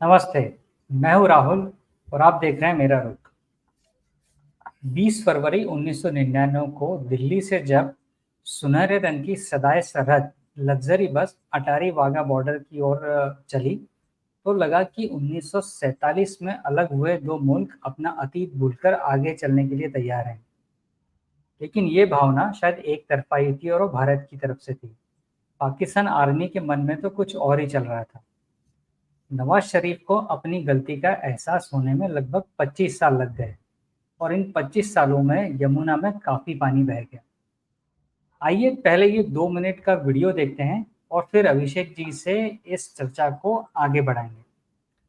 नमस्ते, मैं हूँ राहुल और आप देख रहे हैं मेरा रुख। 20 फरवरी 1999 को दिल्ली से जब सुनहरे रंग की सदाए सरहद luxury bus Attari Wagah border की ओर चली, तो लगा कि 1947 में अलग हुए दो मुल्क अपना अतीत भूलकर आगे चलने के लिए तैयार हैं। लेकिन ये भावना शायद एक तरफा ही थी और वो भारत की तरफ से थी। पाकिस्तान आर्मी के मन में तो कुछ और ही चल रहा था। नवाज शरीफ को अपनी गलती का एहसास होने में लगभग 25 साल लग गए और इन 25 सालों में यमुना में काफी पानी बह गया। आइए पहले ये 2 मिनट का वीडियो देखते हैं और फिर अभिषेक जी से इस चर्चा को आगे बढ़ाएंगे।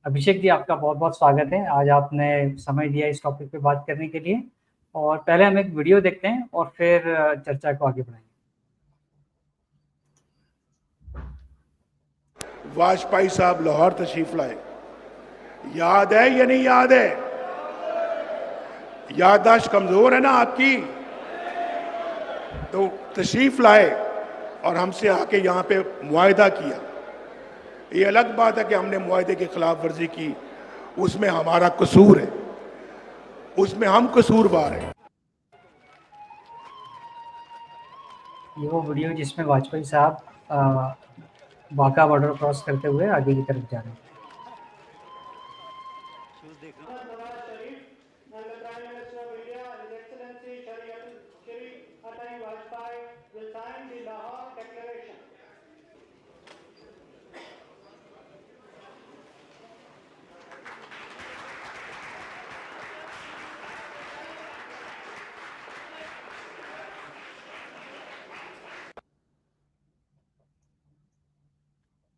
अभिषेक जी, आपका बहुत बहुत स्वागत है। आज आपने समय दिया इस टॉपिक पे बात करने के लिए। और पहले हम एक वीडियो देखते हैं और फिर चर्चा को आगे बढ़ाएंगे। वाजपेयी साहब लाहौर तशरीफ लाए, याद है या नहीं याद है? याददाश्त कमजोर है ना आपकी? तो तशरीफ लाए और हमसे आके यहाँ पे मुआहदा किया। ये अलग बात है कि हमने मुआहदे की खिलाफ वर्जी की, उसमें हमारा कसूर है, उसमें हम कसूरवार हैं। ये वो वीडियो जिसमें वाजपेयी साहब वाघा बॉर्डर क्रॉस करते हुए आगे की तरफ जा रहे हैं।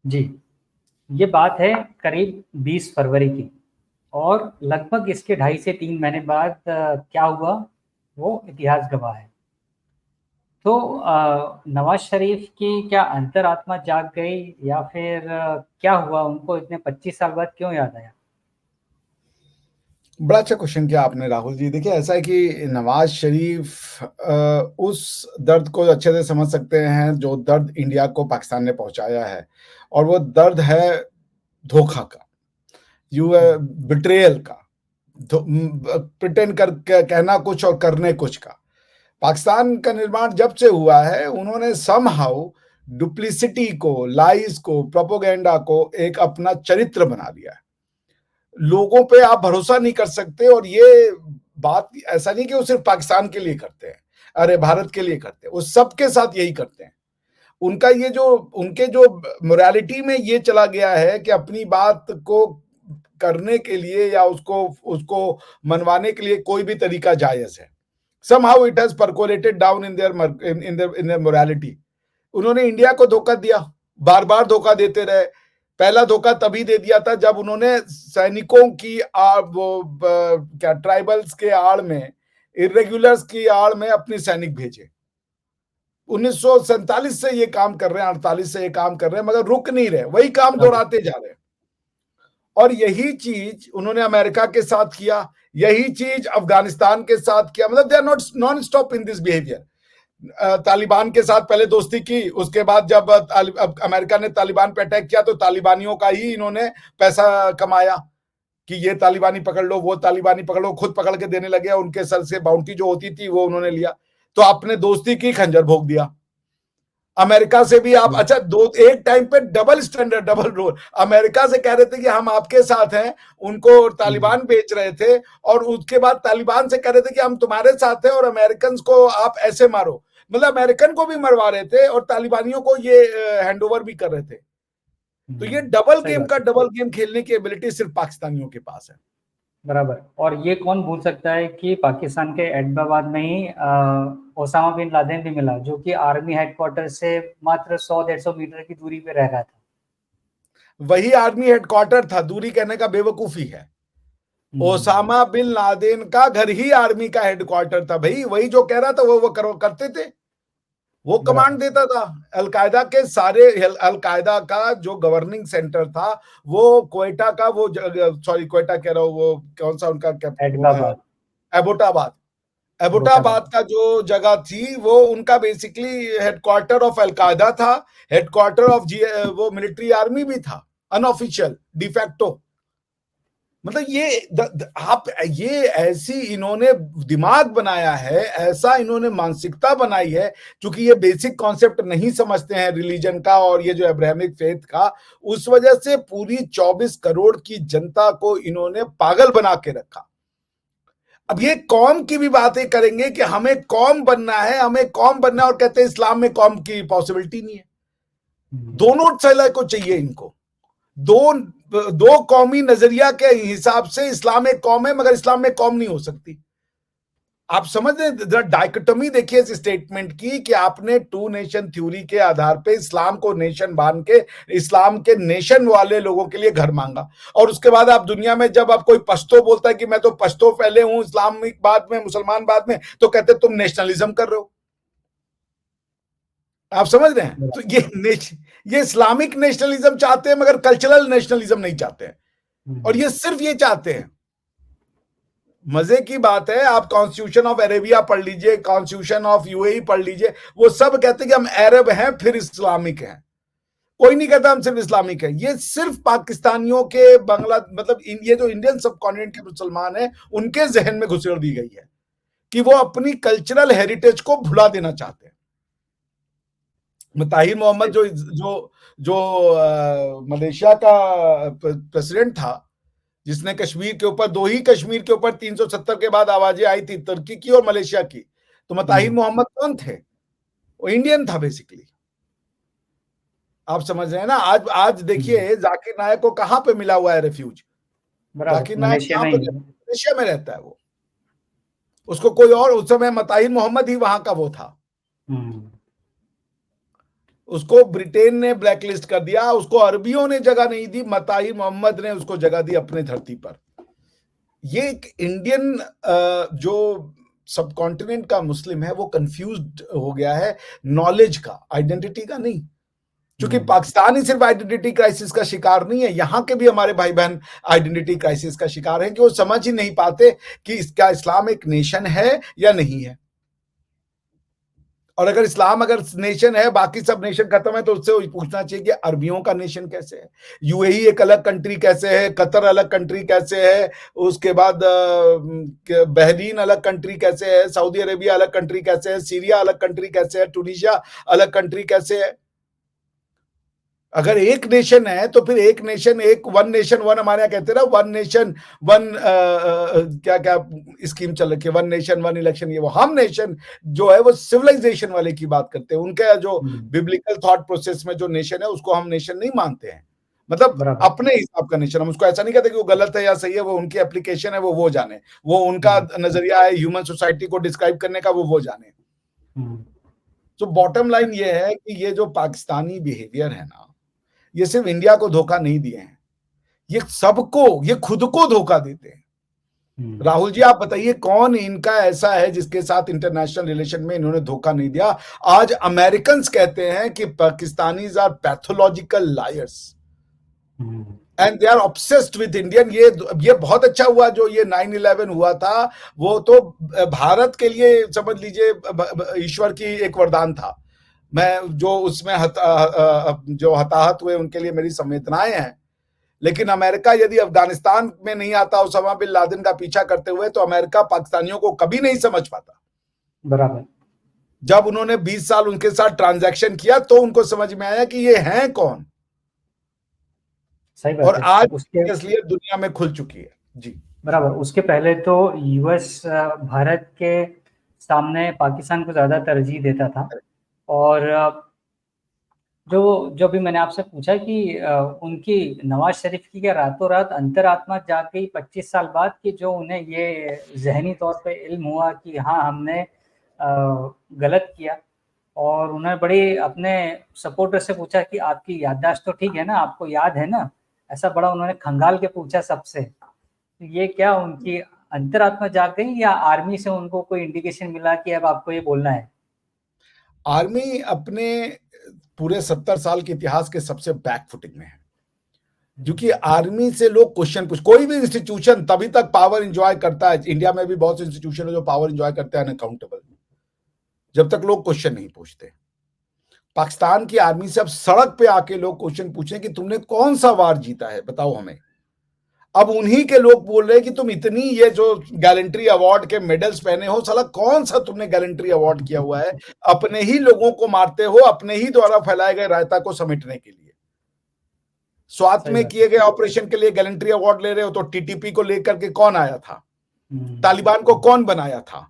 जी, ये बात है करीब 20 फरवरी की और लगभग इसके 2.5 से 3 महीने बाद क्या हुआ वो इतिहास गवाह है। तो नवाज शरीफ की क्या अंतरात्मा जाग गई या फिर क्या हुआ, उनको इतने 25 साल बाद क्यों याद आया? बड़ा अच्छा क्वेश्चन किया आपने राहुल जी। देखिए, ऐसा है कि नवाज शरीफ उस दर्द को अच्छे से समझ सकते हैं जो दर्द इंडिया को पाकिस्तान ने पहुंचाया है, और वो दर्द है धोखा का, बिट्रेयल का, प्रिटेंड कर कहना कुछ और करने कुछ का। पाकिस्तान का निर्माण जब से हुआ है, उन्होंने समहाउ डुप्लिसिटी को, लाइज को, प्रोपोगेंडा को एक अपना चरित्र बना लिया है। लोगों पे आप भरोसा नहीं कर सकते, और ये बात ऐसा नहीं कि वो सिर्फ पाकिस्तान के लिए करते हैं, अरे भारत के लिए करते हैं, वो सबके साथ यही करते हैं। उनका ये जो उनके जो मोरालिटी में ये चला गया है कि अपनी बात को करने के लिए या उसको उसको मनवाने के लिए कोई भी तरीका जायज है। somehow it has percolated down in their morality. उन्होंने इंडिया को धोखा दिया, बार बार धोखा देते रहे। पहला धोखा तभी दे दिया था जब उन्होंने सैनिकों की क्या ट्राइबल्स के आड़ में, इरेगुलर्स की आड़ में अपने सैनिक भेजे। 1947 से ये काम कर रहे हैं, 48 से ये काम कर रहे हैं, मगर रुक नहीं रहे, वही काम दोहराते जा रहे हैं। और यही चीज उन्होंने अमेरिका के साथ किया, यही चीज अफगानिस्तान के साथ किया। मतलब they are not non stop in this behaviour. Taliban के साथ पहले दोस्ती की, उसके बाद जब अमेरिका ने तालिबान पे अटैक किया तो तालिबानियों का ही इन्होंने पैसा कमाया कि ये तालिबानी पकड़ लो, वो तालिबानी पकड़ लो, खुद पकड़ के देने लगे। उनके सर से बाउंटी जो होती थी वो उन्होंने लिया, तो आपने दोस्ती की, खंजर भोग दिया। अमेरिका से भी आप, अच्छा, एक टाइम पे double standard, double role. America से कह रहे थे कि हम आपके साथ हैं, उनको तालिबान बेच रहे थे, और उसके बाद तालिबान से कह रहे थे कि हम तुम्हारे साथ हैं और अमेरिकन को आप ऐसे मारो। मतलब अमेरिकन को भी मरवा रहे थे और तालिबानियों को ये हैंडओवर भी कर रहे थे। तो ये डबल गेम खेलने की एबिलिटी सिर्फ पाकिस्तानियों के पास है। बराबर। और ये कौन भूल सकता है कि पाकिस्तान के एबटाबाद में ही ओसामा बिन लादेन भी मिला, जो कि आर्मी हेडक्वार्टर से मात्र 100-150 मीटर की दूरी पे रह रहा था। वही आर्मी हेडक्वार्टर था, दूरी कहने का बेवकूफी है। ओसामा बिन लादेन का घर ही आर्मी का हेडक्वार्टर था भाई। वही जो कह रहा था वो करते थे, वो कमांड देता था। अलकायदा के सारे, अलकायदा का जो गवर्निंग सेंटर था वो क्वेटा का, वो सॉरी क्वेटा कह रहा हूँ, वो कौन सा उनका एबोटाबाद का जो जगह थी वो उनका बेसिकली हेडक्वार्टर ऑफ अलकायदा था, हेडक्वार्टर ऑफ वो मिलिट्री आर्मी भी था, अनऑफिशियल, डिफैक्टो। मतलब आप ये ऐसी इन्होंने दिमाग बनाया है, ऐसा इन्होंने मानसिकता बनाई है, क्योंकि ये बेसिक कॉन्सेप्ट नहीं समझते हैं रिलीजन का और ये जो अब्राहमिक फेथ का, उस वजह से पूरी 24 करोड़ की जनता को इन्होंने पागल बना के रखा। अब ये कौम की भी बातें करेंगे कि हमें कौम बनना है, हमें कौम बनना है, और कहते हैं इस्लाम में कौम की पॉसिबिलिटी नहीं है। दोनों चला को चाहिए इनको। दो कौमी नजरिया के हिसाब से इस्लाम एक कौम है, मगर इस्लाम में कौम नहीं हो सकती। आप समझ रहे हैं डाइकोटमी? देखिए इस स्टेटमेंट की कि आपने टू नेशन थ्योरी के आधार पे इस्लाम को नेशन मान के इस्लाम के नेशन वाले लोगों के लिए घर मांगा, और उसके बाद आप दुनिया में जब आप कोई पश्तो बोलता है कि मैं तो पश्तो पहले हूं, इस्लामिक बाद में, मुसलमान बाद में, तो कहते तुम नेशनलिज्म कर रहे हो। आप समझ रहे हैं? तो ये इस्लामिक नेशनलिज्म चाहते हैं मगर कल्चरल नेशनलिज्म नहीं चाहते हैं, और ये सिर्फ ये चाहते हैं। मजे की बात है, आप कॉन्स्टिट्यूशन ऑफ अरेबिया पढ़ लीजिए, कॉन्स्टिट्यूशन ऑफ यूएई पढ़ लीजिए, वो सब कहते हैं कि हम अरब हैं फिर इस्लामिक हैं। कोई नहीं कहता हम सिर्फ इस्लामिक हैं। ये सिर्फ पाकिस्तानियों के, बांग्ला मतलब ये जो इंडियन सब कॉन्टिनेंट के मुसलमान हैं, उनके जहन में घुसेड़ दी गई है कि वो अपनी कल्चरल हेरिटेज को भुला देना चाहते हैं। ताहिर मोहम्मद जो मलेशिया का प्रेसिडेंट था, जिसने कश्मीर के ऊपर, दो ही कश्मीर के ऊपर 370 के बाद आवाजें आई थी, तुर्की की और मलेशिया की, तो ताहिर मोहम्मद कौन थे? वो इंडियन था बेसिकली। आप समझ रहे हैं ना? आज देखिए जाकिर नायक को कहां पे मिला हुआ है रेफ्यूज? जाकिर नायक मलेशिया में रहता है। वो उसको कोई और, उस समय ताहिर मोहम्मद ही वहां का वो था। उसको ब्रिटेन ने ब्लैकलिस्ट कर दिया, उसको अरबियों ने जगह नहीं दी, ताहिर मोहम्मद ने उसको जगह दी अपने धरती पर। ये एक इंडियन जो सब कॉन्टिनेंट का मुस्लिम है, वो कंफ्यूज्ड हो गया है नॉलेज का, आइडेंटिटी का नहीं। क्योंकि पाकिस्तान ही सिर्फ आइडेंटिटी क्राइसिस का शिकार नहीं है, यहाँ के भी हमारे भाई बहन आइडेंटिटी क्राइसिस का शिकार हैं कि वो समझ ही नहीं पाते कि इसका इस्लाम एक नेशन है या नहीं है। और अगर इस्लाम अगर नेशन है, बाकी सब नेशन खत्म है, तो उससे पूछना चाहिए कि अरबियों का नेशन कैसे है, यूएई एक अलग कंट्री कैसे है, कतर अलग कंट्री कैसे है, उसके बाद बहरीन अलग कंट्री कैसे है, सऊदी अरेबिया अलग कंट्री कैसे है, सीरिया अलग कंट्री कैसे है, टूनिशिया अलग कंट्री कैसे है। अगर एक नेशन है तो फिर एक नेशन, एक वन नेशन वन, हमारे यहाँ कहते हैं ना वन नेशन वन, क्या क्या स्कीम चल रही है, वन नेशन वन इलेक्शन, ये वो हम नेशन जो है वो सिविलाइजेशन वाले की बात करते हैं। उनके जो बिब्लिकल थॉट प्रोसेस में जो नेशन है उसको हम नेशन नहीं मानते हैं, मतलब अपने हिसाब का नेशन। हम उसको ऐसा नहीं कहते कि वो गलत है या सही है, वो उनकी एप्लीकेशन है, वो जाने, वो उनका नजरिया है ह्यूमन सोसाइटी को डिस्क्राइब करने का, वो जाने। तो बॉटम लाइन ये है कि ये जो पाकिस्तानी बिहेवियर है ना, ये सिर्फ इंडिया को धोखा नहीं दिए हैं, ये सबको, ये खुद को धोखा देते हैं। राहुल जी आप बताइए कौन इनका ऐसा है जिसके साथ इंटरनेशनल रिलेशन में इन्होंने धोखा नहीं दिया? आज अमेरिकन कहते हैं कि Pakistanis are pathological liars and they are obsessed with Indian. ये बहुत अच्छा हुआ जो ये 9/11 हुआ था, वो तो भारत के लिए समझ लीजिए ईश्वर की एक वरदान था। मैं जो उसमें जो हताहत हुए उनके लिए मेरी संवेदनाएं हैं, लेकिन अमेरिका यदि अफगानिस्तान में नहीं आता ओसामा बिन लादेन का पीछा करते हुए, तो अमेरिका पाकिस्तानियों को कभी नहीं समझ पाता। बराबर। जब उन्होंने 20 साल उनके साथ ट्रांजैक्शन किया तो उनको समझ में आया कि ये हैं कौन। सही बात और है। आज उसके असलियत दुनिया में खुल चुकी है। जी बराबर। उसके पहले तो यूएस भारत के सामने पाकिस्तान को ज्यादा तरजीह देता था, और जो भी मैंने आपसे पूछा कि उनकी नवाज शरीफ की क्या रातों रात अंतरात्मा जाग गई 25 साल बाद, कि जो उन्हें ये जहनी तौर पे इल्म हुआ कि हाँ हमने गलत किया, और उन्होंने बड़ी अपने सपोर्टर से पूछा कि आपकी याददाश्त तो ठीक है ना, आपको याद है ना, ऐसा बड़ा उन्होंने खंगाल के पूछा सबसे। तो ये क्या उनकी अंतरात्मा जाग गई, या आर्मी से उनको कोई इंडिकेशन मिला कि अब आपको ये बोलना है? आर्मी अपने पूरे 70 साल के इतिहास के सबसे बैक फुटिंग में है, क्योंकि आर्मी से लोग क्वेश्चन पूछ, कोई भी इंस्टीट्यूशन तभी तक पावर एंजॉय करता है, इंडिया में भी बहुत से इंस्टीट्यूशन है जो पावर एंजॉय करते हैं अनअकाउंटेबल, जब तक लोग क्वेश्चन नहीं पूछते। पाकिस्तान की आर्मी से अब सड़क पे आके लोग क्वेश्चन पूछें कि तुमने कौन सा वार जीता है, बताओ हमें। अब उन्हीं के लोग बोल रहे हैं कि तुम इतनी ये जो गैलेंट्री अवार्ड के मेडल्स पहने हो, साला कौन सा तुमने गैलेंट्री अवार्ड किया हुआ है? अपने ही लोगों को मारते हो, अपने ही द्वारा फैलाए गए रायता को समेटने के लिए। स्वात में किए गए ऑपरेशन के लिए गैलेंट्री अवार्ड ले रहे हो, तो टीटीपी को लेकर के कौन आया था? तालिबान को कौन बनाया था?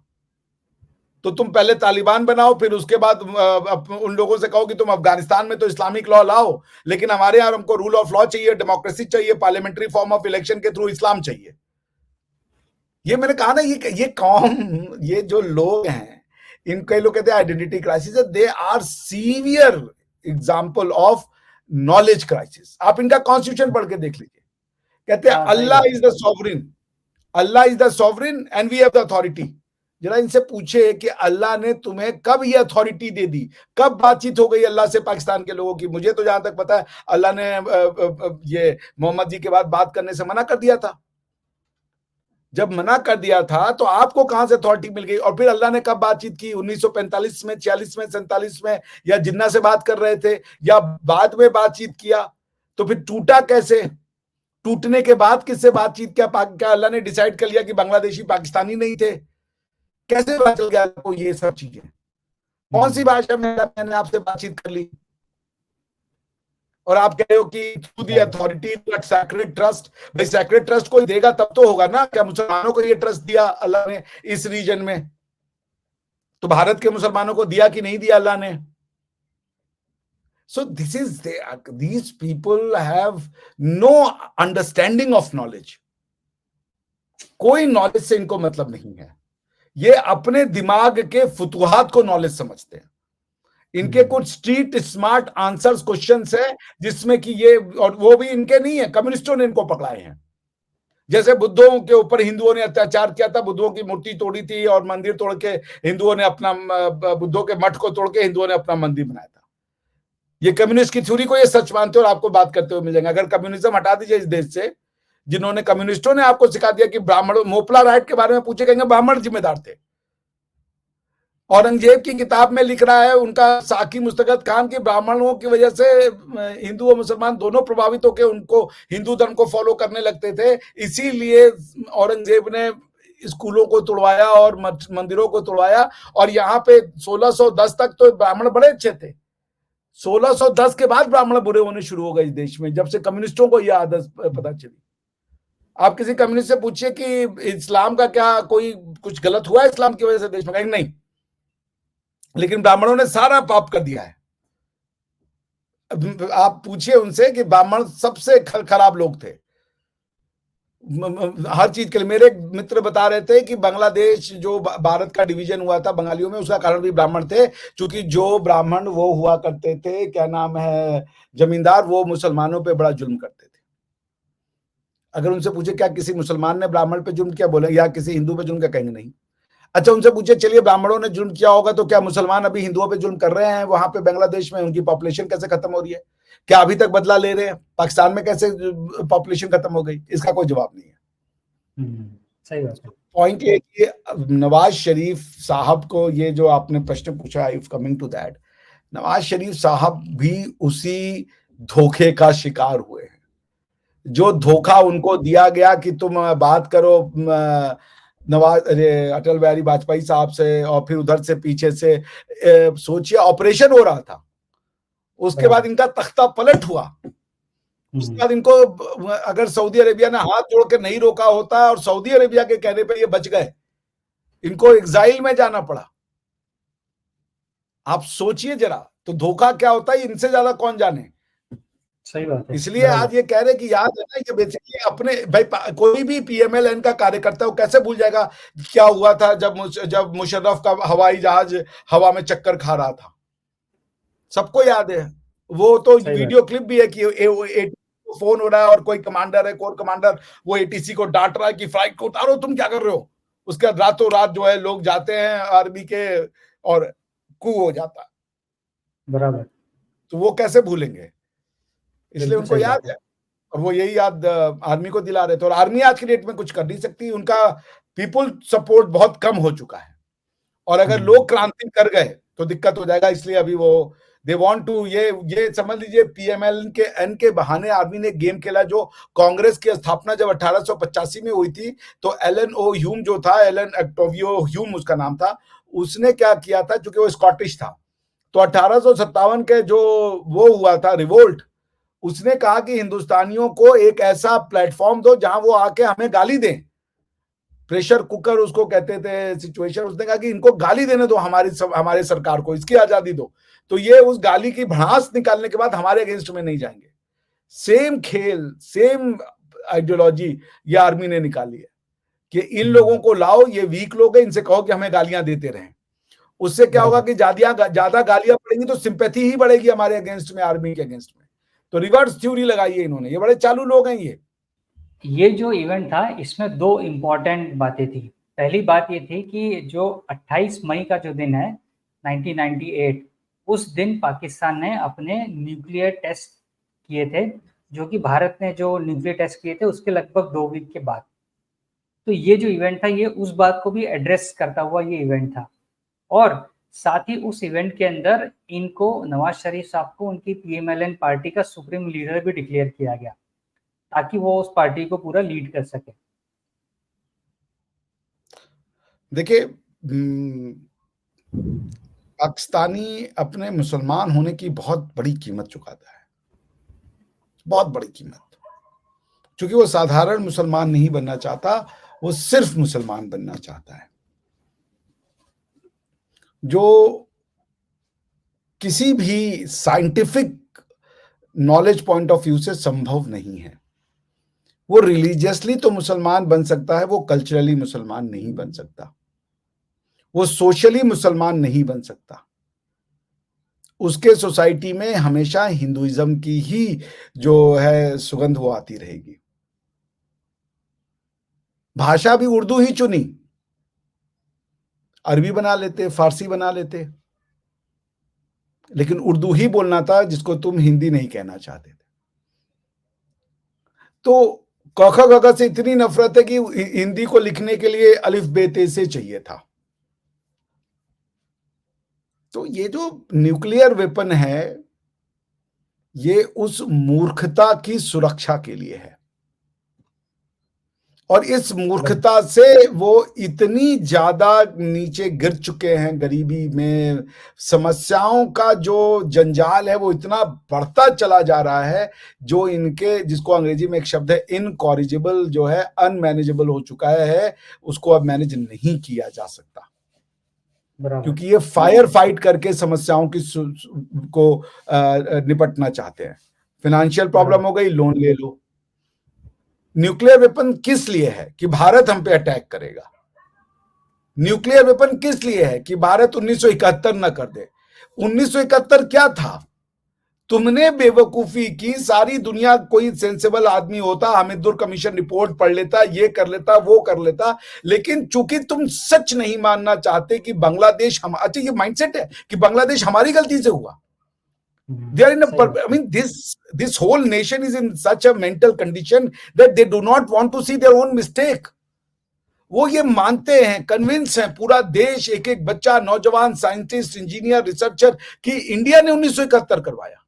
तो तुम पहले तालिबान बनाओ, फिर उसके बाद उन लोगों से कहो कि तुम अफगानिस्तान में तो इस्लामिक लॉ लाओ, लेकिन हमारे यहां हमको रूल ऑफ लॉ चाहिए, डेमोक्रेसी चाहिए, पार्लियामेंट्री फॉर्म ऑफ इलेक्शन के थ्रू इस्लाम चाहिए। ये मैंने कहा ना, ये कौन, ये जो लोग हैं, इनके लोग कहते हैं identity crisis, they are severe example of knowledge crisis. आप इनका कॉन्स्टिट्यूशन पढ़ के देख लीजिए, कहते हैं Allah is the sovereign, Allah is the sovereign and we have the authority. जरा इनसे पूछे कि अल्लाह ने तुम्हें कब ये अथॉरिटी दे दी, कब बातचीत हो गई अल्लाह से पाकिस्तान के लोगों की? मुझे तो जहां तक पता है अल्लाह ने ये मोहम्मद जी के बाद बात करने से मना कर दिया था। जब मना कर दिया था तो आपको कहां से अथॉरिटी मिल गई? और फिर अल्लाह ने कब बातचीत की? 1945 में, 46 में, 47 में, या जिन्ना से बात कर रहे थे, या बाद में बातचीत किया? तो फिर टूटा कैसे? टूटने के बाद किससे बातचीत किया? क्या अल्लाह ने डिसाइड कर लिया कि बांग्लादेशी पाकिस्तानी नहीं थे? कैसे पता चल गया आपको ये सब चीजें? कौन सी भाषा में मैंने आपसे बातचीत कर ली? और आप कह रहे हो कि through the authority sacred trust. भाई सैक्रेड ट्रस्ट कोई देगा तब तो होगा ना। क्या मुसलमानों को ये ट्रस्ट दिया अल्लाह ने इस रीजन में? तो भारत के मुसलमानों को दिया कि नहीं दिया अल्लाह ने? So these people have no understanding of knowledge. कोई नॉलेज से इनको मतलब नहीं है। ये अपने दिमाग के फुतुहात को नॉलेज समझते हैं। इनके कुछ स्ट्रीट स्मार्ट आंसर्स क्वेश्चंस है जिसमें कि ये, और वो भी इनके नहीं है, कम्युनिस्टों ने इनको पकड़ाए हैं। जैसे बुद्धों के ऊपर हिंदुओं ने अत्याचार किया था, बुद्धों की मूर्ति तोड़ी थी और मंदिर तोड़ के हिंदुओं ने अपना, बुद्धों के मठ को तोड़ के हिंदुओं ने अपना मंदिर बनाया था। ये कम्युनिस्ट की थ्योरी को ये सच मानते हो और आपको बात करते हुए मिल जाएंगे। अगर कम्युनिज्म हटा दीजिए इस देश से, जिन्होंने कम्युनिस्टों ने आपको सिखा दिया कि ब्राह्मण, मोपला राइट के बारे में पूछे कहेंगे ब्राह्मण जिम्मेदार थे। औरंगजेब की किताब में लिख रहा है उनका साकी मुस्तगत खान की ब्राह्मणों की वजह से हिंदू और मुसलमान दोनों प्रभावित होकर उनको हिंदू धर्म को फॉलो करने लगते थे, इसीलिए औरंगजेब ने स्कूलों को तोड़वाया और मंदिरों को तोड़वाया। और यहाँ पे 1610 तक तो ब्राह्मण बड़े अच्छे थे। 1610 के बाद ब्राह्मण बुरे होने शुरू हो गए इस देश में, जब से कम्युनिस्टों को यह आदत पता चली। आप किसी कम्युनिस्ट से पूछिए कि इस्लाम का क्या कोई कुछ गलत हुआ है इस्लाम की वजह से देश में, कहेंगे नहीं, लेकिन ब्राह्मणों ने सारा पाप कर दिया है। आप पूछिए उनसे कि ब्राह्मण सबसे खराब लोग थे हर चीज के लिए। मेरे मित्र बता रहे थे कि बांग्लादेश जो भारत का डिवीजन हुआ था बंगालियों में, उसका कारण भी ब्राह्मण थे, क्योंकि जो ब्राह्मण वो हुआ करते थे, क्या नाम है, जमींदार, वो मुसलमानों पे बड़ा जुल्म करते थे। अगर उनसे पूछे क्या किसी मुसलमान ने ब्राह्मण पे जुल्म किया, बोले, या किसी हिंदू पे जुल्म किया, कहेंगे नहीं। अच्छा उनसे पूछे चलिए ब्राह्मणों ने जुल्म किया होगा तो क्या मुसलमान अभी हिंदुओं पे जुल्म कर रहे हैं वहां पे बांग्लादेश में? उनकी पॉपुलेशन कैसे खत्म हो रही है? क्या अभी तक बदला ले रहे हैं? पाकिस्तान में कैसे पॉपुलेशन खत्म हो गई? इसका कोई जवाब नहीं है। सही बात है। पॉइंट ये कि नवाज शरीफ साहब को ये जो आपने प्रश्न पूछा, I coming to that, Nawaz Sharif साहब भी उसी धोखे का शिकार हुए हैं। जो धोखा उनको दिया गया कि तुम बात करो अटल बिहारी वाजपेयी साहब से, और फिर उधर से पीछे से सोचिए ऑपरेशन हो रहा था, उसके बाद इनका तख्ता पलट हुआ। उसके बाद इनको अगर सऊदी अरेबिया ने हाथ जोड़ के नहीं रोका होता और सऊदी अरेबिया के कहने पे ये बच गए, इनको एग्जाइल में जाना पड़ा। आप सोचिए जरा, तो धोखा क्या होता है इनसे ज्यादा कौन जाने। सही बात है। इसलिए आज ये कह रहे कि याद है ना, ये बेसिकली अपने भाई कोई भी पीएमएलएन का कार्यकर्ता वो कैसे भूल जाएगा क्या हुआ था जब मुशर्रफ का हवाई जहाज हवा में चक्कर खा रहा था। सबको याद है। वो तो वीडियो क्लिप भी है कि फोन हो रहा है और कोई कमांडर है, कोर कमांडर, वो एटीसी को डांट रहा है कि फ्लाइट को उतारो, तुम क्या कर रहे हो। उसके बाद रातों रात जो है लोग जाते हैं आर्मी के और कू हो जाता है। बराबर। तो वो कैसे भूलेंगे, इसलिए उनको याद है और वो यही याद आर्मी को दिला रहे थे। और आर्मी आज की डेट में कुछ कर नहीं सकती, उनका पीपुल सपोर्ट बहुत कम हो चुका है। और अगर लोग क्रांति कर गए तो दिक्कत हो जाएगा। इसलिए अभी वो दे वांट टू, ये समझ लीजिए पीएमएल के एन के बहाने आर्मी ने गेम खेला। जो कांग्रेस की स्थापना जब 1885 में हुई थी, तो एलन ओ ह्यूम जो था, एलन ऑक्टेवियो ह्यूम उसका नाम था, उसने क्या किया था, क्योंकि वो स्कॉटिश था, तो 1857 के जो वो हुआ था रिवोल्ट, उसने कहा कि हिंदुस्तानियों को एक ऐसा प्लेटफॉर्म दो जहां वो आके हमें गाली दें, प्रेशर कुकर उसको कहते थे सिचुएशन। उसने कहा कि इनको गाली देने दो, हमारे सरकार को इसकी आजादी दो, तो ये उस गाली की भड़ास निकालने के बाद हमारे अगेंस्ट में नहीं जाएंगे। सेम खेल, सेम आइडियोलॉजी ये आर्मी ने निकाली है कि इन लोगों को लाओ, ये वीक लोग हैं, इनसे कहो कि हमें गालियां देते रहें। उससे क्या होगा कि ज्यादा गालियां पड़ेंगी तो सिंपैथी ही बढ़ेगी हमारे अगेंस्ट में, आर्मी के अगेंस्ट में। तो रिवर्स थ्योरी लगाई है इन्होंने, ये बड़े चालू लोग हैं। ये जो इवेंट था इसमें दो इम्पोर्टेंट बातें थी। पहली बात ये थी कि जो 28 मई का जो दिन है 1998, उस दिन पाकिस्तान ने अपने न्यूक्लियर टेस्ट किए थे, जो कि भारत ने जो न्यूक्लियर टेस्ट किए थे उसके लगभग 2 वीक के बाद। तो ये जो इवेंट था ये उस बात को भी एड्रेस करता हुआ ये इवेंट था। और साथ ही उस इवेंट के अंदर इनको, नवाज शरीफ साहब को, उनकी पीएमएलएन पार्टी का सुप्रीम लीडर भी डिक्लेयर किया गया, ताकि वो उस पार्टी को पूरा लीड कर सके। देखिए, पाकिस्तानी अपने मुसलमान होने की बहुत बड़ी कीमत चुकाता है, बहुत बड़ी कीमत, क्योंकि वो साधारण मुसलमान नहीं बनना चाहता, वो सिर्फ मुसलमान बनना चाहता है, जो किसी भी scientific knowledge point of view से संभव नहीं है। वो रिलीजियसली तो मुसलमान बन सकता है, वो कल्चरली मुसलमान नहीं बन सकता, वो सोशली मुसलमान नहीं बन सकता। उसके सोसाइटी में हमेशा हिंदुइज्म की ही जो है सुगंध वो आती रहेगी। भाषा भी उर्दू ही चुनी, अरबी बना लेते, फारसी बना लेते, लेकिन उर्दू ही बोलना था जिसको तुम हिंदी नहीं कहना चाहते थे। तो क ख ग घ से इतनी नफरत है कि हिंदी को लिखने के लिए अलिफ बे ते से चाहिए था। तो ये जो न्यूक्लियर वेपन है, ये उस मूर्खता की सुरक्षा के लिए है, और इस मूर्खता से वो इतनी ज्यादा नीचे गिर चुके हैं, गरीबी में, समस्याओं का जो जंजाल है वो इतना बढ़ता चला जा रहा है, जो इनके, जिसको अंग्रेजी में एक शब्द है इनकॉरिजिबल, जो है अनमैनेजेबल हो चुका है, उसको अब मैनेज नहीं किया जा सकता, क्योंकि ये फायर फाइट करके समस्याओं की को निपटना चाहते हैं। फाइनेंशियल प्रॉब्लम हो गई, लोन ले लो। न्यूक्लियर वेपन किस लिए है? कि भारत हम पे अटैक करेगा। न्यूक्लियर वेपन किस लिए है? कि भारत 1971 न कर दे। 1971 क्या था? तुमने बेवकूफी की, सारी दुनिया, कोई सेंसिबल आदमी होता हामिदुर कमीशन रिपोर्ट पढ़ लेता, ये कर लेता, वो कर लेता, लेकिन चूंकि तुम सच नहीं मानना चाहते कि बांग्लादेश अच्छा, ये माइंडसेट है कि बांग्लादेश हमारी गलती से हुआ। They are in this whole nation is in such a mental condition that they do not want to see their own mistake. वो ये मानते हैं, कन्विंस हैं, पूरा देश, एक एक बच्चा, नौजवान, साइंटिस्ट, इंजीनियर, रिसर्चर, कि इंडिया ने 1971 करवाया।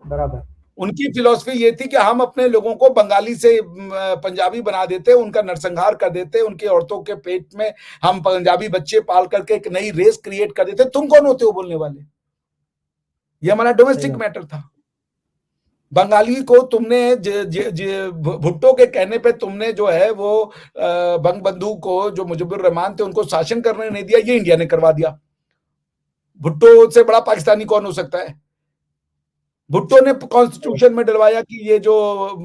बराबर। उनकी फिलॉसफी ये थी कि हम अपने लोगों को बंगाली से पंजाबी बना देते, उनका नरसंहार कर देते, उनके औरतों के पेट में हम पंजाबी बच्चे पाल करके एक नई रेस क्रिएट कर देते। तुम कौन होते हो बोलने वाले? ये हमारा डोमेस्टिक मैटर था। बंगाली को तुमने भुट्टो के कहने पे तुमने जो है वो बंगबंधु को, जो मुजिबुर रहमान थे, उनको शासन करने नहीं दिया, ये इंडिया ने करवा दिया। भुट्टो से बड़ा पाकिस्तानी कौन हो सकता है? भुट्टो ने कॉन्स्टिट्यूशन में डलवाया कि ये जो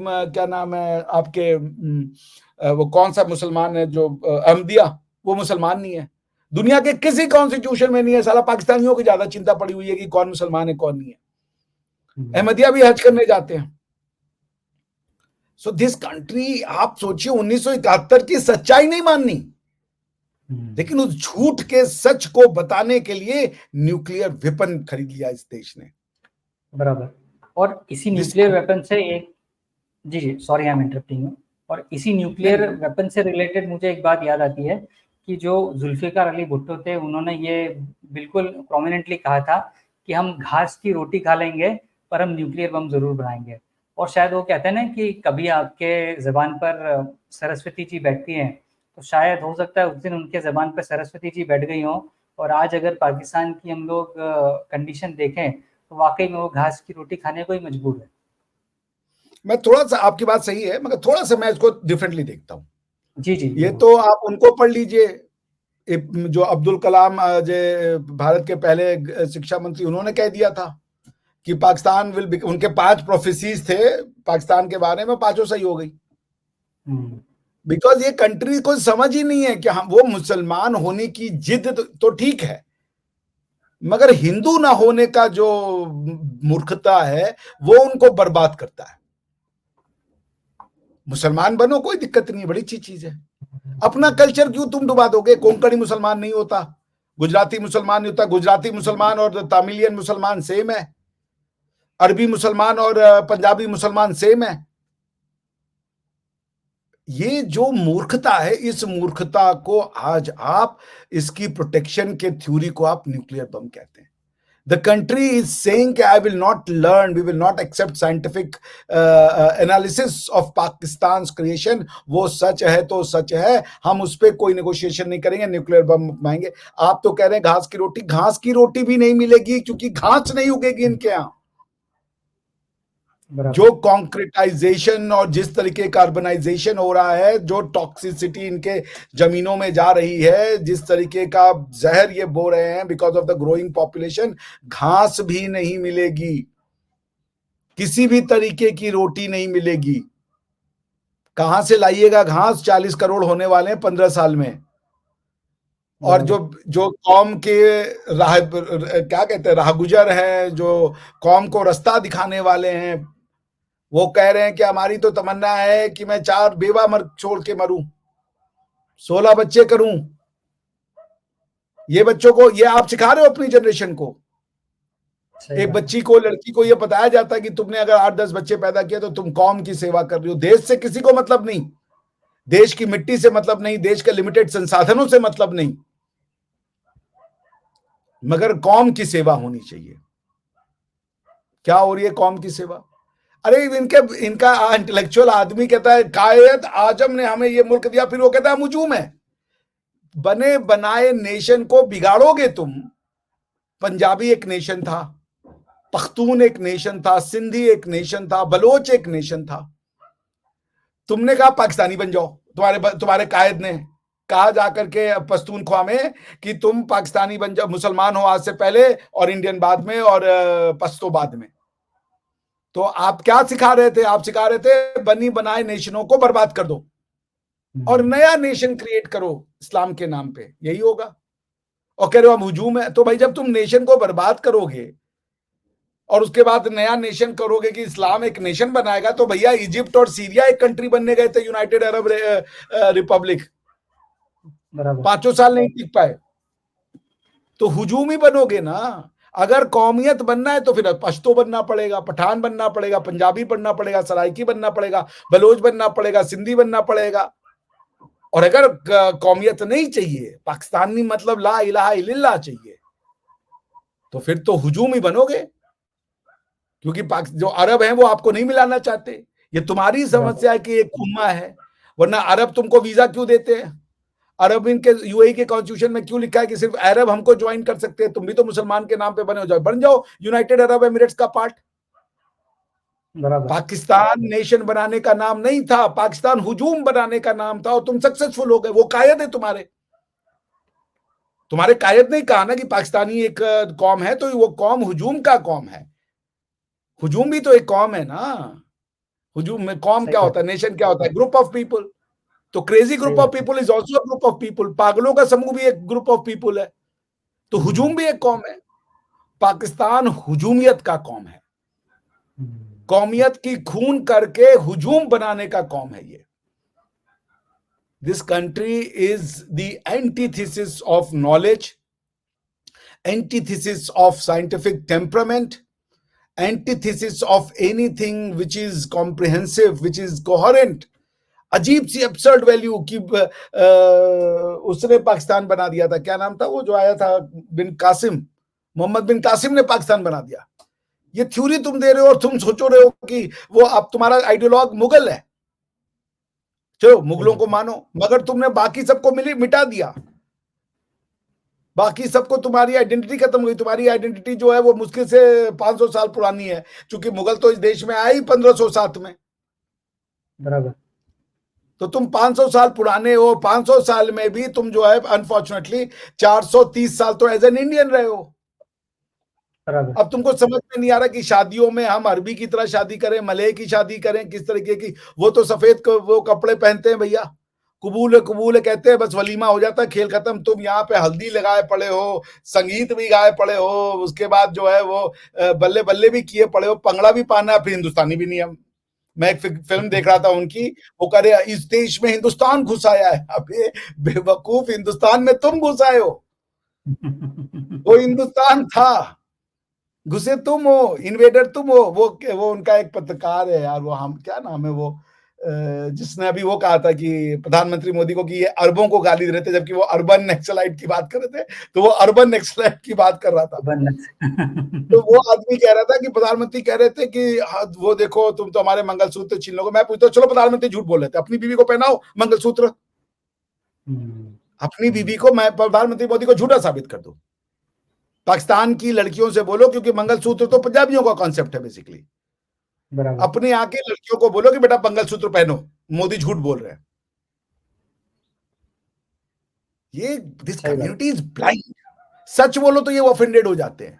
क्या नाम है आपके, वो कौन सा मुसलमान है जो अहमदिया, वो मुसलमान नहीं है। दुनिया के किसी कॉन्स्टिट्यूशन में नहीं है। साला पाकिस्तानियों की ज्यादा चिंता पड़ी हुई है कि कौन मुसलमान है कौन नहीं है। अहमदिया भी हज करने जाते हैं। सो दिस कंट्री, आप सोचिए, 1971 की सच्चाई नहीं माननी, लेकिन उस झूठ के सच को बताने के लिए न्यूक्लियर वेपन खरीद लिया इस देश ने। बराबर। और इसी न्यूक्लियर वेपन से एक, जी sorry I am interrupting you, और इसी न्यूक्लियर वेपन से रिलेटेड मुझे एक बात याद आती है कि जो जुल्फिकार अली भुट्टो थे, उन्होंने ये बिल्कुल प्रोमिनेंटली कहा था कि हम घास की रोटी खा लेंगे पर हम न्यूक्लियर बम जरूर बनाएंगे। और शायद वो कहते हैं ना कि कभी आपके जबान पर सरस्वती जी बैठती हैं, तो शायद हो सकता है उस दिन उनके जबान पर सरस्वती जी बैठ गई हों, और आज अगर पाकिस्तान की हम लोग कंडीशन देखें तो वाकई में वो घास की रोटी खाने को ही मजबूर है। मैं थोड़ा सा, आपकी बात सही है, मगर थोड़ा सा मैं इसको डिफरेंटली देखता हूँ। जी जी ये तो आप उनको पढ़ लीजिए, जो अब्दुल कलाम जो भारत के पहले शिक्षा मंत्री, उन्होंने कह दिया था कि पाकिस्तान विल, उनके 5 प्रोफेसीज थे पाकिस्तान के बारे में, 5 सही हो गई। बिकॉज ये कंट्री को समझ ही नहीं है कि हम, वो मुसलमान होने की जिद तो ठीक है, मगर हिंदू ना होने का जो मूर्खता है वो उनको बर्बाद करता है। मुसलमान बनो, कोई दिक्कत नहीं, बड़ी अच्छी चीज है। अपना कल्चर क्यों तुम डुबा दोगे? कोंकणी मुसलमान नहीं होता, गुजराती मुसलमान नहीं होता, गुजराती मुसलमान और तमिलियन मुसलमान सेम है, अरबी मुसलमान और पंजाबी मुसलमान सेम है। ये जो मूर्खता है, इस मूर्खता को आज आप, इसकी प्रोटेक्शन के थ्योरी को आप न्यूक्लियर बम कहते हैं। The country is saying कि I will not learn, we will not accept scientific analysis of Pakistan's creation। वो सच है तो सच है, हम उस पर कोई नेगोशिएशन नहीं करेंगे, न्यूक्लियर बम अपनाएंगे। आप तो कह रहे हैं घास की रोटी भी नहीं मिलेगी, क्योंकि घास नहीं उगेगी इनके यहाँ। जो कॉन्क्रीटाइजेशन और जिस तरीके कार्बनाइजेशन हो रहा है, जो टॉक्सिसिटी इनके जमीनों में जा रही है, जिस तरीके का जहर ये बो रहे हैं because of the growing population, घास भी नहीं मिलेगी, किसी भी तरीके की रोटी नहीं मिलेगी। कहां से लाइएगा घास? 40 करोड़ होने वाले हैं 15 साल में। और जो कौम के क्या कहते हैं, राहगुजर हैं, जो कौम को रास्ता दिखाने वाले हैं, वो कह रहे हैं कि हमारी तो तमन्ना है कि मैं 4 बेवा छोड़ के मरूं, 16 बच्चे करूं। ये बच्चों को, ये आप सिखा रहे हो अपनी जनरेशन को। एक बच्ची को, लड़की को ये बताया जाता है कि तुमने अगर 8-10 बच्चे पैदा किए तो तुम कौम की सेवा कर रही हो। देश से किसी को मतलब नहीं, देश की मिट्टी से मतलब नहीं, देश के लिमिटेड संसाधनों से मतलब नहीं, मगर कौम की सेवा होनी चाहिए। क्या हो रही है कौम की सेवा? अरे इनका इंटेलेक्चुअल आदमी कहता है कायद आजम ने हमें ये मुल्क दिया, फिर वो कहता है हम हुजूम है। बने बनाए नेशन को बिगाड़ोगे तुम। पंजाबी एक नेशन था, पख्तून एक नेशन था, सिंधी एक नेशन था, बलोच एक नेशन था। तुमने कहा पाकिस्तानी बन जाओ, तुम्हारे कायद ने कहा जाकर के पश्तूनख्वा में कि तुम पाकिस्तानी बन जाओ, मुसलमान हो आज से पहले और इंडियन बाद में और पश्तो बाद में। तो आप क्या सिखा रहे थे? आप सिखा रहे थे बनी बनाए नेशनों को बर्बाद कर दो और नया नेशन क्रिएट करो इस्लाम के नाम पे, यही होगा। और कह रहे हो हम हुजूम है। तो भाई जब तुम नेशन को बर्बाद करोगे और उसके बाद नया नेशन करोगे कि इस्लाम एक नेशन बनाएगा, तो भैया इजिप्ट और सीरिया एक कंट्री बनने गए थे, यूनाइटेड अरब रिपब्लिक, 5 साल नहीं टिक पाए। तो हुजूम ही बनोगे ना। अगर कौमियत बनना है तो फिर पश्तो बनना पड़ेगा, पठान बनना पड़ेगा, पंजाबी बनना पड़ेगा, सराइकी बनना पड़ेगा, बलोच बनना पड़ेगा, सिंधी बनना पड़ेगा। और अगर कौमियत नहीं चाहिए, पाकिस्तानी मतलब ला इलाहा इल्लल्लाह चाहिए, तो फिर तो हुजूम ही बनोगे, क्योंकि जो अरब हैं वो आपको नहीं मिलाना चाहते। ये तुम्हारी समस्या है कि एक उम्मा है, वरना अरब तुमको वीजा क्यों देते हैं? अरब इनके यूएई के कॉन्स्टिट्यूशन में क्यों लिखा है कि सिर्फ अरब हमको ज्वाइन कर सकते हैं? तुम भी तो मुसलमान के नाम पे बन जाओ यूनाइटेड अरब एमिरेट्स का पार्ट। पाकिस्तान नेशन बनाने का नाम नहीं था, पाकिस्तान हुजूम बनाने का नाम था, और तुम सक्सेसफुल हो गए। वो कायद है तुम्हारे कायद ने कहा ना कि पाकिस्तानी एक कौम है, तो वो कौम हुजूम का कौम है। हुजूम भी तो एक कौम है ना। हुजूम में कौम क्या होता है, नेशन क्या होता है? Group of people. तो crazy group of people is also group of people. पागलों का समूह भी एक ग्रुप ऑफ पीपल है। तो हुजूम भी एक कौम है। पाकिस्तान हुजूमियत का कौम है, कौमियत की खून करके हुजूम बनाने का कौम है ये। This country is the antithesis of knowledge, antithesis of scientific temperament, antithesis of anything which is comprehensive, which is coherent. अजीब सी एब्सर्ड वैल्यू की उसने पाकिस्तान बना दिया था। क्या नाम था वो जो आया था, बिन कासिम, मोहम्मद बिन कासिम ने पाकिस्तान बना दिया। ये थ्योरी तुम दे रहे हो और तुम सोचो रहे हो कि वो अब तुम्हारा आइडियोलॉग मुगल है, चलो मुगलों को मानो, मगर तुमने बाकी सबको मिटा दिया, बाकी सबको, तुम्हारी आइडेंटिटी खत्म हुई। तुम्हारी आइडेंटिटी जो है वो मुश्किल से 500 साल पुरानी है, क्योंकि मुगल तो इस देश में आए ही 1507 में। बराबर। तो तुम 500 साल पुराने हो, 500 साल में भी तुम जो है अनफॉर्चुनेटली 430 साल तो एज एन इंडियन रहे हो। बराबर। अब तुमको समझ में नहीं आ रहा कि शादियों में हम अरबी की तरह शादी करें, मलय की शादी करें, किस तरीके की। वो तो सफेद वो कपड़े पहनते हैं भैया, कबूल है कहते हैं, बस वलीमा हो जाता है, खेल खत्म। तुम यहाँ पे हल्दी लगाए पड़े हो, संगीत भी गाए पड़े हो, उसके बाद जो है वो बल्ले बल्ले भी किए पड़े हो, पंगड़ा भी पाना, फिर हिंदुस्तानी भी नहीं। मैं एक फिल्म देख रहा था उनकी, वो कह रहे इस देश में हिंदुस्तान घुस आया है। अबे बेवकूफ, हिंदुस्तान में तुम घुस आए हो, वो हिंदुस्तान था, घुसे तुम हो, इन्वेडर तुम हो। वो उनका एक पत्रकार है यार, वो हम क्या नाम है वो, जिसने अभी वो कहा था कि प्रधानमंत्री मोदी को कि ये अरबों को गाली दे रहे थे, जबकि वो अर्बन नक्सलाइट की बात कर रहे थे, तो वो अर्बन नक्सलाइट की बात कर रहा था। तो वो आदमी कह रहा था कि प्रधानमंत्री कह रहे थे कि वो देखो तुम तो हमारे मंगलसूत्र छीन लोगे। मैं पूछता चलो प्रधानमंत्री झूठ बोल रहे थे, अपनी बीवी को पहनाओ मंगलसूत्र, अपनी बीवी को, मैं प्रधानमंत्री मोदी को झूठा साबित कर दूं। पाकिस्तान की लड़कियों से बोलो, क्योंकि मंगलसूत्र तो पंजाबियों का कॉन्सेप्ट है बेसिकली। अपने यहाँ की लड़कियों को बोलो कि बेटा मंगलसूत्र पहनो, मोदी झूठ बोल रहे हैं। ये दिस कम्युनिटी इज ब्लाइंड। सच बोलो तो ये ऑफेंडेड हो जाते हैं।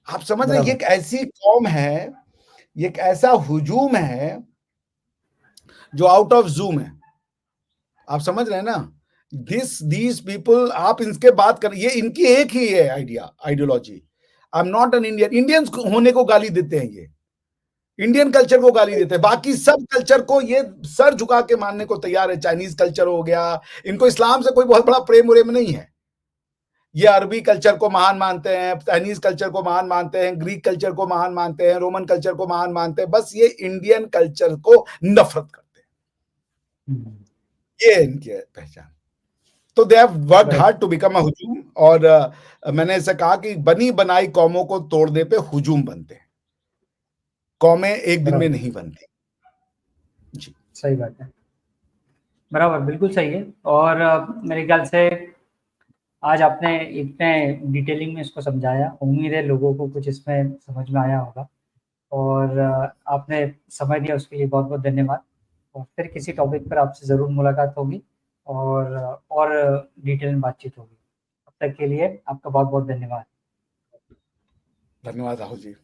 आप समझ रहे, ये एक ऐसी कौम है, ये एक ऐसा हुजूम है जो आउट ऑफ जूम है। आप समझ रहे हैं ना, दीज पीपल, आप इनके बात कर, ये इनकी एक ही है ideology. I am not an Indian. Indians होने को गाली देते हैं, ये इंडियन कल्चर को गाली देते हैं, बाकी सब कल्चर को ये सर झुका के मानने को तैयार है। चाइनीज कल्चर हो गया, इनको इस्लाम से कोई बहुत बड़ा प्रेम उरेम नहीं है। ये अरबी कल्चर को महान मानते हैं, चाइनीज कल्चर को महान मानते हैं, ग्रीक कल्चर को महान मानते हैं, रोमन कल्चर को महान मानते हैं, बस ये इंडियन कल्चर को नफरत करते हैं। ये इनकी पहचान। तो they have worked hard to become a हुजूम। और मैंने ऐसा कहा कि बनी बनाई कौमों को तोड़ने पे हुजूम बनते हैं, कौमें एक दिन में नहीं बनती। जी सही बात है, बराबर, बिल्कुल सही है। और मेरे ख्याल से आज आपने इतने डिटेलिंग में इसको समझाया, उम्मीद है लोगों को कुछ इसमें समझ में आया होगा। और आपने समय दिया उसके लिए बहुत बहुत धन्यवाद। और फिर किसी टॉपिक पर आपसे ज़रूर मुलाकात होगी और डिटेल में बातचीत होगी। अब तक के लिए आपका बहुत बहुत धन्यवाद। धन्यवाद राहुल जी।